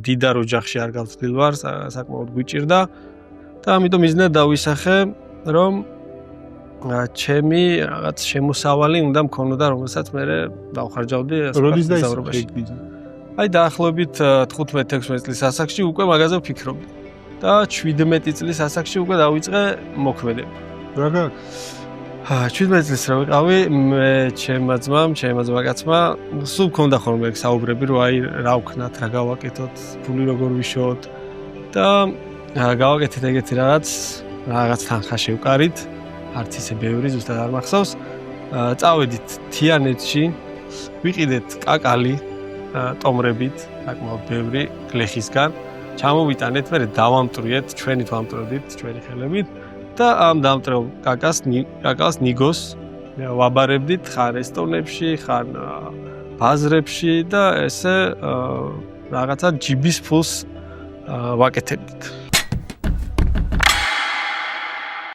მდიდარ ოჯახში არ გავწვდილ ვარ, საკმაოდ გვიჭირდა და ამიტომ მიზნად დავისახე, რომ ჩემი რაღაც შემოსავალი უნდა მქონოდა, რომელსაც მე დავხარჯავდი საზოგადოებაში. აი დაახლოებით 15-16 წლის ასაკში უკვე მაგაზე ვფიქრობდი და 17 წლის ასაკში უკვე დავიწყე მოქმედება. რა გაქვს? 17 წლის რა ვიყავი, მე ჩემმა კაცმა, სულ მქონდა ხოლმე საუბრები, რომ აი რა ვქნათ, რა გავაკეთოთ, ფული როგორ ვიშოთ და გავაკეთეთ ეგეთი რაღაც თანხა შევკარით, არც ისე ბევრი, ზუსტად არ მახსოვს. წავედით თიანეთში, ვიყიდეთ კაკალი ტომრებით, საკმაოდ ბევრი გლეხისგან, ჩამოვიტანეთ, მე დავამტვრიეთ, ჩვენი ვამტვრევდით, ჩვენი ხელებით და ამ დამტვრევ კაკალს ნიგოს ვაბარებდით ხან რესტორნებში, ხან ბაზრებში და ესე რაღაცა ჯიბის ფულს ვაკეთებდით.